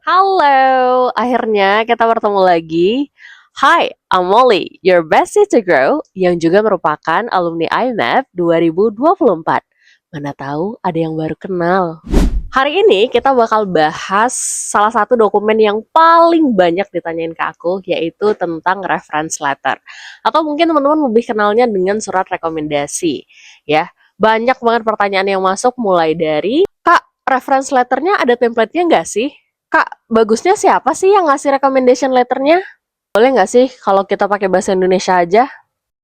Halo, akhirnya kita bertemu lagi. Hi, I'm Molly, your bestie to grow, yang juga merupakan alumni IMAP 2024. Mana tahu ada yang baru kenal. Hari ini kita bakal bahas salah satu dokumen yang paling banyak ditanyain ke aku, yaitu tentang reference letter. Atau mungkin teman-teman lebih kenalnya dengan surat rekomendasi. Ya, banyak banget pertanyaan yang masuk mulai dari, Kak, reference letternya ada template-nya nggak sih? Kak, bagusnya siapa sih yang ngasih recommendation letternya? Boleh nggak sih kalau kita pakai bahasa Indonesia aja?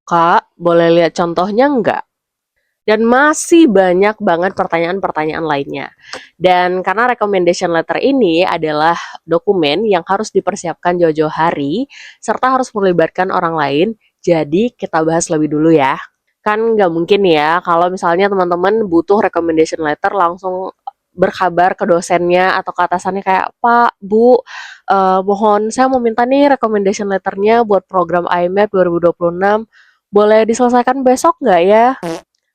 Kak, boleh lihat contohnya nggak? Dan masih banyak banget pertanyaan-pertanyaan lainnya. Dan karena recommendation letter ini adalah dokumen yang harus dipersiapkan jauh-jauh hari, serta harus melibatkan orang lain, jadi kita bahas lebih dulu ya. Kan nggak mungkin ya kalau misalnya teman-teman butuh recommendation letter langsung berkabar ke dosennya atau ke atasannya kayak, Pak, Bu, mohon saya mau minta nih recommendation letternya buat program IMAP 2026, boleh diselesaikan besok nggak ya?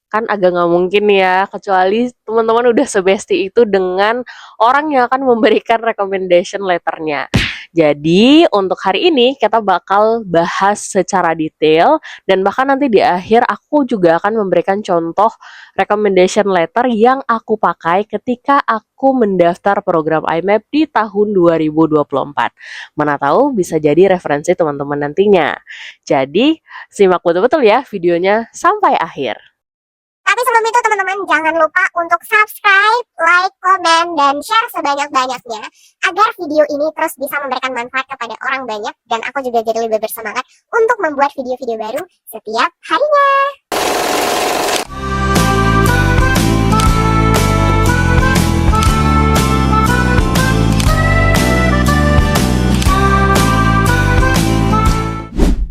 Kan agak nggak mungkin ya, kecuali teman-teman udah sebesti itu dengan orang yang akan memberikan recommendation letternya. Jadi untuk hari ini kita bakal bahas secara detail dan bahkan nanti di akhir aku juga akan memberikan contoh recommendation letter yang aku pakai ketika aku mendaftar program IMAP di tahun 2024. Mana tahu bisa jadi referensi teman-teman nantinya. Jadi simak betul-betul ya videonya sampai akhir. Tapi sebelum itu teman-teman jangan lupa untuk subscribe, like, komen, dan share sebanyak-banyaknya agar video ini terus bisa memberikan manfaat kepada orang banyak dan aku juga jadi lebih bersemangat untuk membuat video-video baru setiap harinya.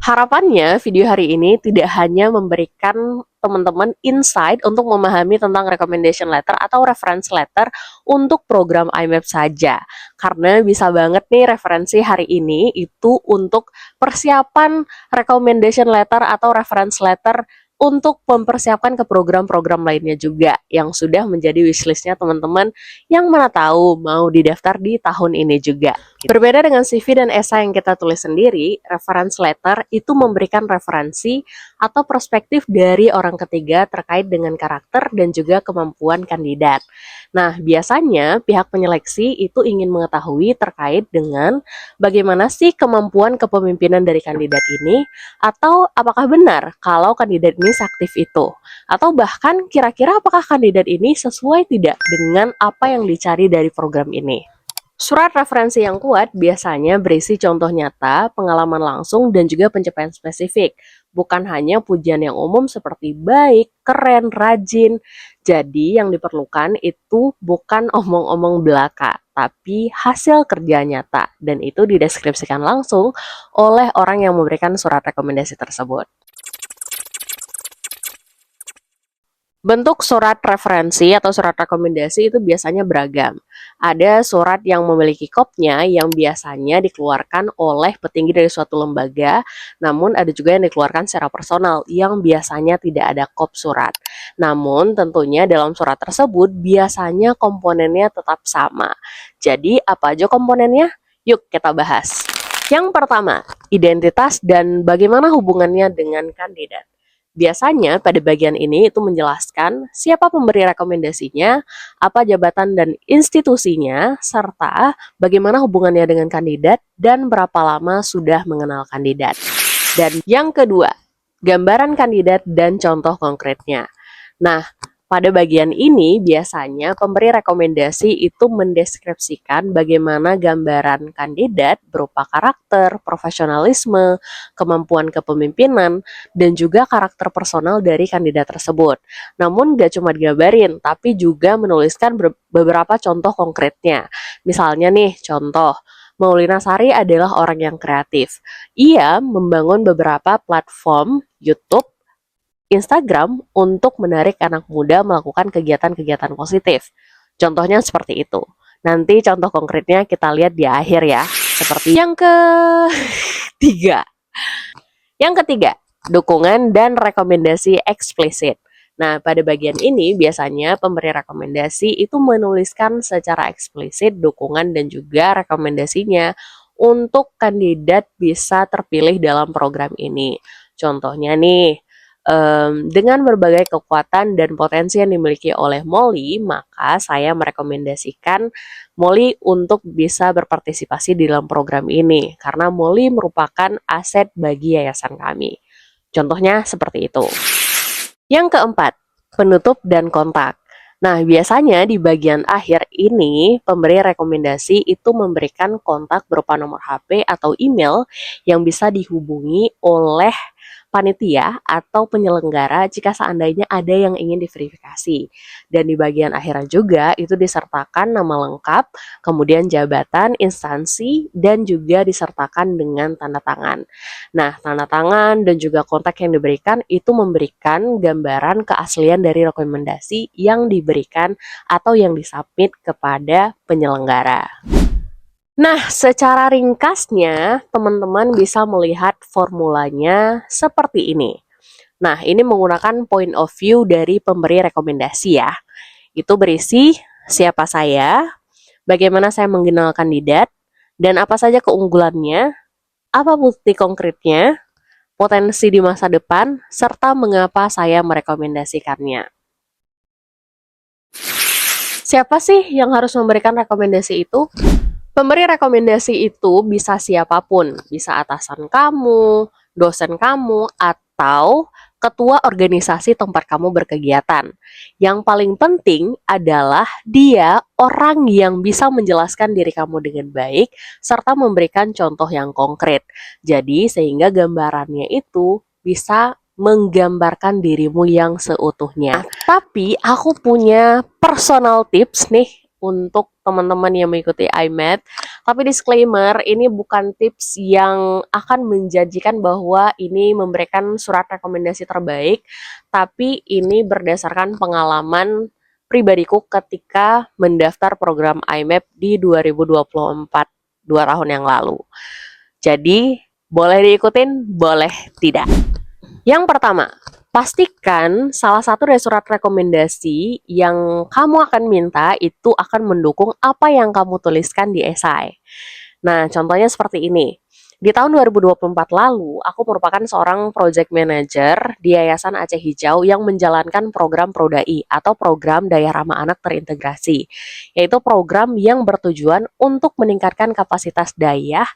Harapannya video hari ini tidak hanya memberikan teman-teman insight untuk memahami tentang recommendation letter atau reference letter untuk program IMAP saja. Karena bisa banget nih referensi hari ini itu untuk persiapan recommendation letter atau reference letter untuk mempersiapkan ke program-program lainnya juga yang sudah menjadi wishlistnya teman-teman yang mana tahu mau didaftar di tahun ini juga. Berbeda dengan CV dan esai yang kita tulis sendiri, reference letter itu memberikan referensi atau perspektif dari orang ketiga terkait dengan karakter dan juga kemampuan kandidat. Nah, biasanya pihak penyeleksi itu ingin mengetahui terkait dengan bagaimana sih kemampuan kepemimpinan dari kandidat ini, atau apakah benar kalau kandidat ini seaktif itu, atau bahkan kira-kira apakah kandidat ini sesuai tidak dengan apa yang dicari dari program ini. Surat referensi yang kuat biasanya berisi contoh nyata, pengalaman langsung, dan juga pencapaian spesifik. Bukan hanya pujian yang umum seperti baik, keren, rajin. Jadi yang diperlukan itu bukan omong-omong belaka, tapi hasil kerja nyata. Dan itu dideskripsikan langsung oleh orang yang memberikan surat rekomendasi tersebut. Bentuk surat referensi atau surat rekomendasi itu biasanya beragam. Ada surat yang memiliki kopnya yang biasanya dikeluarkan oleh petinggi dari suatu lembaga, namun ada juga yang dikeluarkan secara personal yang biasanya tidak ada kop surat. Namun tentunya dalam surat tersebut biasanya komponennya tetap sama. Jadi apa aja komponennya? Yuk kita bahas. Yang pertama, identitas dan bagaimana hubungannya dengan kandidat. Biasanya pada bagian ini itu menjelaskan siapa pemberi rekomendasinya, apa jabatan dan institusinya, serta bagaimana hubungannya dengan kandidat dan berapa lama sudah mengenal kandidat. Dan yang kedua, gambaran kandidat dan contoh konkretnya. Nah, pada bagian ini biasanya pemberi rekomendasi itu mendeskripsikan bagaimana gambaran kandidat berupa karakter, profesionalisme, kemampuan kepemimpinan, dan juga karakter personal dari kandidat tersebut. Namun gak cuma digambarin, tapi juga menuliskan beberapa contoh konkretnya. Misalnya nih, contoh, Maulina Sari adalah orang yang kreatif. Ia membangun beberapa platform YouTube, Instagram untuk menarik anak muda melakukan kegiatan-kegiatan positif. Contohnya seperti itu. Nanti contoh konkretnya kita lihat di akhir ya. Seperti yang ketiga. Yang ketiga, dukungan dan rekomendasi eksplisit. Nah, pada bagian ini biasanya pemberi rekomendasi itu menuliskan secara eksplisit dukungan dan juga rekomendasinya untuk kandidat bisa terpilih dalam program ini. Contohnya nih, dengan berbagai kekuatan dan potensi yang dimiliki oleh Molly, maka saya merekomendasikan Molly untuk bisa berpartisipasi di dalam program ini, karena Molly merupakan aset bagi yayasan kami. Contohnya seperti itu. Yang keempat, penutup dan kontak. Nah, biasanya di bagian akhir ini, pemberi rekomendasi itu memberikan kontak berupa nomor HP atau email yang bisa dihubungi oleh panitia atau penyelenggara jika seandainya ada yang ingin diverifikasi. Dan di bagian akhir juga itu disertakan nama lengkap, kemudian jabatan, instansi, dan juga disertakan dengan tanda tangan. Nah, tanda tangan dan juga kontak yang diberikan itu memberikan gambaran keaslian dari rekomendasi yang diberikan atau yang disubmit kepada penyelenggara. Nah, secara ringkasnya, teman-teman bisa melihat formulanya seperti ini. Nah, ini menggunakan point of view dari pemberi rekomendasi ya. Itu berisi siapa saya, bagaimana saya mengenal kandidat, dan apa saja keunggulannya, apa bukti konkretnya, potensi di masa depan, serta mengapa saya merekomendasikannya. Siapa sih yang harus memberikan rekomendasi itu? Pemberi rekomendasi itu bisa siapapun, bisa atasan kamu, dosen kamu, atau ketua organisasi tempat kamu berkegiatan. Yang paling penting adalah dia orang yang bisa menjelaskan diri kamu dengan baik, serta memberikan contoh yang konkret. Jadi, sehingga gambarannya itu bisa menggambarkan dirimu yang seutuhnya. Tapi aku punya personal tips nih untuk teman-teman yang mengikuti IMAT. Tapi disclaimer, ini bukan tips yang akan menjanjikan bahwa ini memberikan surat rekomendasi terbaik, tapi ini berdasarkan pengalaman pribadiku ketika mendaftar program IMAP di 2024, 2 tahun yang lalu. Jadi, boleh diikutin, boleh tidak. Yang pertama, pastikan salah satu dari surat rekomendasi yang kamu akan minta itu akan mendukung apa yang kamu tuliskan di esai. Nah, contohnya seperti ini. Di tahun 2024 lalu, aku merupakan seorang project manager di Yayasan Aceh Hijau yang menjalankan program Prodai atau program Daya Ramah Anak Terintegrasi, yaitu program yang bertujuan untuk meningkatkan kapasitas daya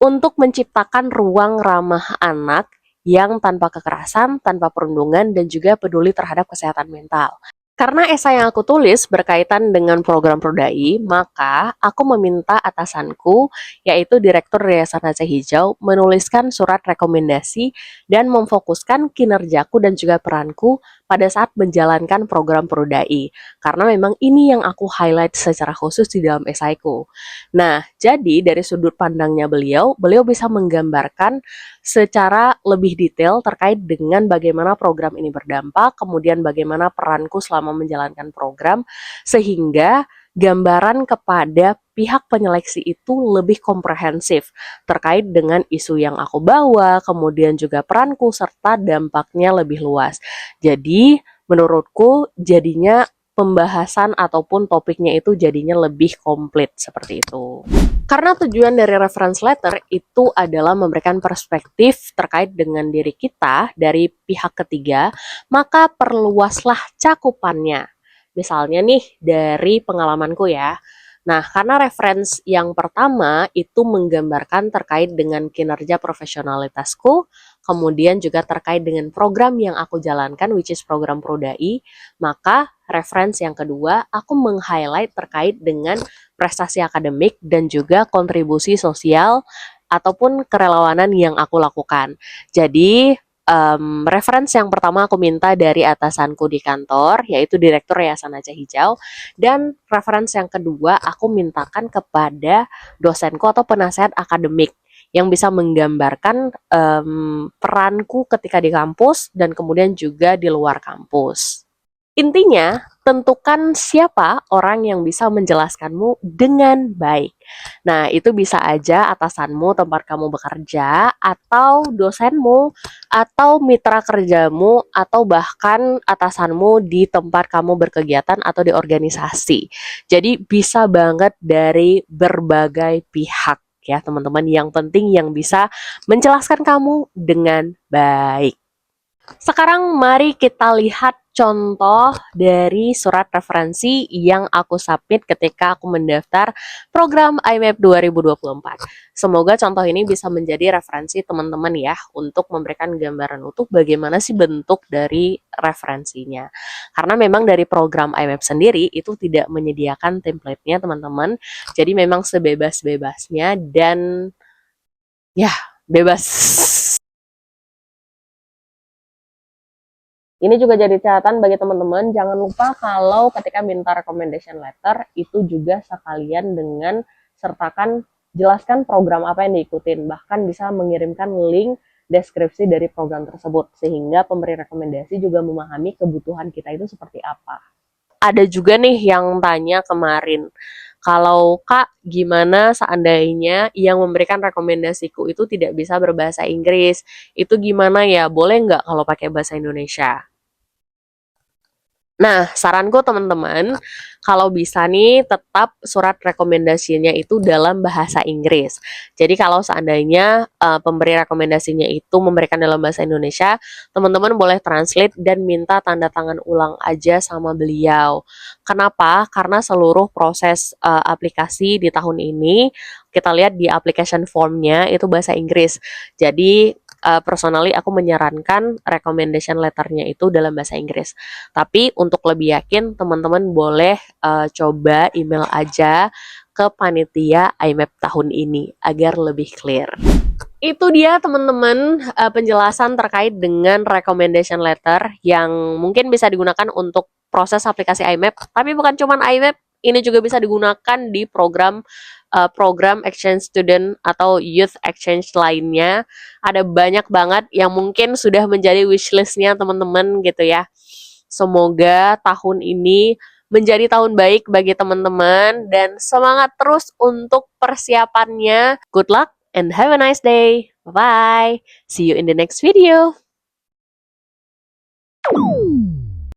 untuk menciptakan ruang ramah anak yang tanpa kekerasan, tanpa perundungan, dan juga peduli terhadap kesehatan mental. Karena esai yang aku tulis berkaitan dengan program Prodai, maka aku meminta atasanku, yaitu Direktur Yayasan Aceh Hijau, menuliskan surat rekomendasi dan memfokuskan kinerjaku dan juga peranku pada saat menjalankan program Prodai. Karena memang ini yang aku highlight secara khusus di dalam esaiku. Nah, jadi dari sudut pandangnya beliau bisa menggambarkan secara lebih detail terkait dengan bagaimana program ini berdampak, kemudian bagaimana peranku selama menjalankan program, sehingga gambaran kepada pihak penyeleksi itu lebih komprehensif terkait dengan isu yang aku bawa, kemudian juga peranku, serta dampaknya lebih luas. Jadi, menurutku jadinya pembahasan ataupun topiknya itu jadinya lebih komplit seperti itu. Karena tujuan dari reference letter itu adalah memberikan perspektif terkait dengan diri kita dari pihak ketiga, maka perluaslah cakupannya. Misalnya nih dari pengalamanku ya. Nah, karena reference yang pertama itu menggambarkan terkait dengan kinerja profesionalitasku, kemudian juga terkait dengan program yang aku jalankan, which is program Prodai, maka reference yang kedua, aku meng-highlight terkait dengan prestasi akademik dan juga kontribusi sosial ataupun kerelawanan yang aku lakukan. Jadi, reference yang pertama aku minta dari atasanku di kantor, yaitu Direktur Yayasan Aceh Hijau, dan reference yang kedua aku mintakan kepada dosenku atau penasehat akademik yang bisa menggambarkan peranku ketika di kampus dan kemudian juga di luar kampus. Intinya, tentukan siapa orang yang bisa menjelaskanmu dengan baik. Nah, itu bisa aja atasanmu tempat kamu bekerja, atau dosenmu, atau mitra kerjamu, atau bahkan atasanmu di tempat kamu berkegiatan atau di organisasi. Jadi bisa banget dari berbagai pihak ya teman-teman. Yang penting yang bisa menjelaskan kamu dengan baik. Sekarang mari kita lihat contoh dari surat referensi yang aku submit ketika aku mendaftar program IMAP 2024. Semoga contoh ini bisa menjadi referensi teman-teman ya untuk memberikan gambaran utuh bagaimana sih bentuk dari referensinya. Karena memang dari program IMAP sendiri itu tidak menyediakan template-nya teman-teman. Jadi memang sebebas-bebasnya dan ya bebas. Ini juga jadi catatan bagi teman-teman, jangan lupa kalau ketika minta recommendation letter, itu juga sekalian dengan sertakan, jelaskan program apa yang diikutin, bahkan bisa mengirimkan link deskripsi dari program tersebut, sehingga pemberi rekomendasi juga memahami kebutuhan kita itu seperti apa. Ada juga nih yang tanya kemarin, kalau Kak, gimana seandainya yang memberikan rekomendasiku itu tidak bisa berbahasa Inggris? Itu gimana ya? Boleh nggak kalau pakai bahasa Indonesia? Nah, saranku teman-teman, kalau bisa nih tetap surat rekomendasinya itu dalam bahasa Inggris. Jadi kalau seandainya pemberi rekomendasinya itu memberikan dalam bahasa Indonesia, teman-teman boleh translate dan minta tanda tangan ulang aja sama beliau. Kenapa? Karena seluruh proses aplikasi di tahun ini, kita lihat di application formnya itu bahasa Inggris. Jadi personally aku menyarankan recommendation letternya itu dalam bahasa Inggris. Tapi untuk lebih yakin, teman-teman boleh coba email aja ke panitia IMAP tahun ini agar lebih clear. Itu dia teman-teman penjelasan terkait dengan recommendation letter yang mungkin bisa digunakan untuk proses aplikasi IMAP. Tapi bukan cuma IMAP, ini juga bisa digunakan di program exchange student atau youth exchange lainnya. Ada banyak banget yang mungkin sudah menjadi wishlistnya teman-teman gitu ya. Semoga tahun ini menjadi tahun baik bagi teman-teman dan semangat terus untuk persiapannya. Good luck and have a nice day. Bye-bye. See you in the next video.